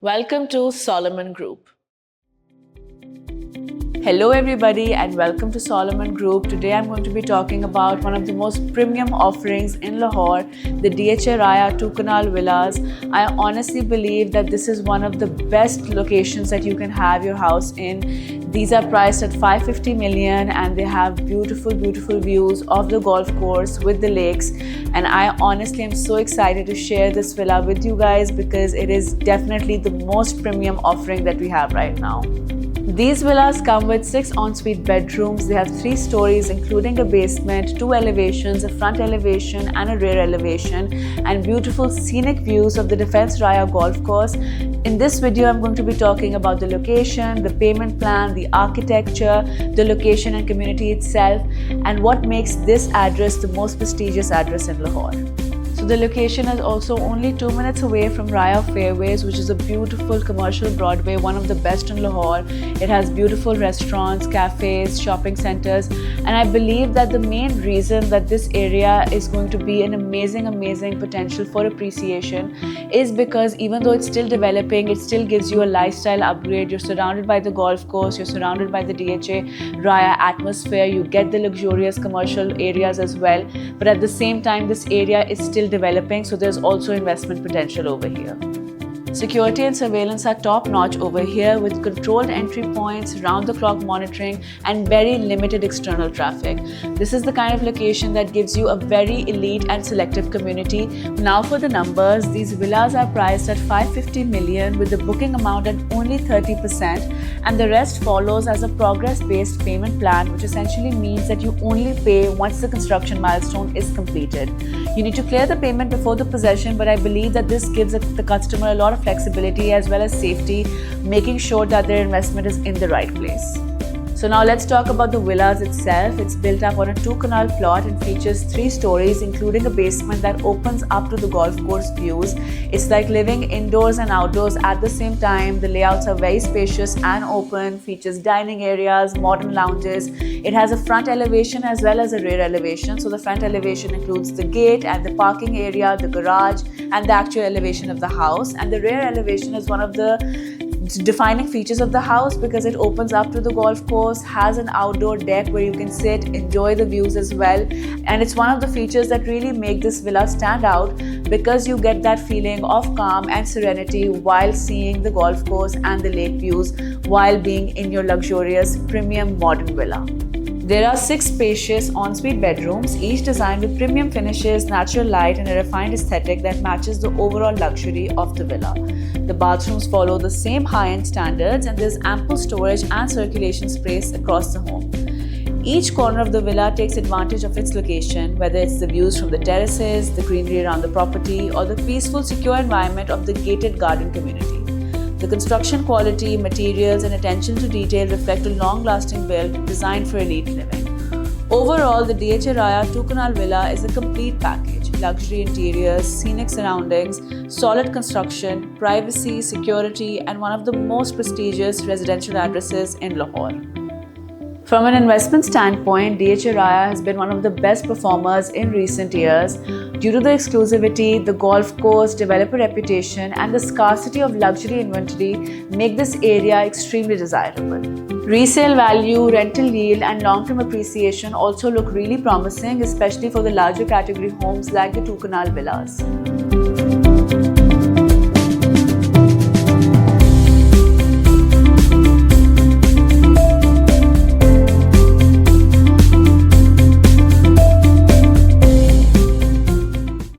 Welcome to Solomon Group. Hello everybody and welcome to Solomon Group. Today I'm going to be talking about one of the most premium offerings in Lahore, the DHA Raya 2 Canal Villas. I honestly believe that this is one of the best locations that you can have your house in. These are priced at 550 million and they have beautiful views of the golf course with the lakes, and I honestly am so excited to share this villa with you guys because it is definitely the most premium offering that we have right now. These villas come with 6 ensuite bedrooms. They have 3 stories including a basement, 2 elevations, a front elevation and a rear elevation, and beautiful scenic views of the Defence Raya golf course. In this video, I'm going to be talking about the location, the payment plan, the architecture, the location and community itself, and what makes this address the most prestigious address in Lahore. So the location is also only 2 minutes away from Raya Fairways, which is a beautiful commercial Broadway, one of the best in Lahore. It has beautiful restaurants, cafes, shopping centers, and I believe that the main reason that this area is going to be an amazing potential for appreciation is because even though it's still developing, it still gives you a lifestyle upgrade. You're surrounded by the golf course, you're surrounded by the DHA Raya atmosphere, you get the luxurious commercial areas as well, but at the same time this area is still developing, so there's also investment potential over here. Security and surveillance are top-notch over here with controlled entry points, round-the-clock monitoring, and very limited external traffic. This is the kind of location that gives you a very elite and selective community. Now for the numbers, these villas are priced at 550 million with the booking amount at only 30%, and the rest follows as a progress-based payment plan, which essentially means that you only pay once the construction milestone is completed. You need to clear the payment before the possession, but I believe that this gives the customer a lot of flexibility as well as safety, making sure that their investment is in the right place. So now let's talk about the villas itself. It's built up on a 2-canal plot and features 3 stories including a basement that opens up to the golf course views. It's like living indoors and outdoors at the same time. The layouts are very spacious and open, features dining areas, modern lounges. It has a front elevation as well as a rear elevation. So the front elevation includes the gate and the parking area, the garage, and the actual elevation of the house. And the rear elevation is one of the defining features of the house because it opens up to the golf course, has an outdoor deck where you can sit, enjoy the views as well, and it's one of the features that really make this villa stand out because you get that feeling of calm and serenity while seeing the golf course and the lake views while being in your luxurious premium modern villa. There are 6 spacious ensuite bedrooms, each designed with premium finishes, natural light, and a refined aesthetic that matches the overall luxury of the villa. The bathrooms follow the same high-end standards, and there's ample storage and circulation space across the home. Each corner of the villa takes advantage of its location, whether it's the views from the terraces, the greenery around the property, or the peaceful, secure environment of the gated garden community. The construction quality, materials, and attention to detail reflect a long-lasting build designed for elite living. Overall, the DHA Raya 2 Canal Villa is a complete package: luxury interiors, scenic surroundings, solid construction, privacy, security, and one of the most prestigious residential addresses in Lahore. From an investment standpoint, DHA Raya has been one of the best performers in recent years. Due to the exclusivity, the golf course, developer reputation, and the scarcity of luxury inventory make this area extremely desirable. Resale value, rental yield, and long-term appreciation also look really promising, especially for the larger category homes like the 2 Canal Villas.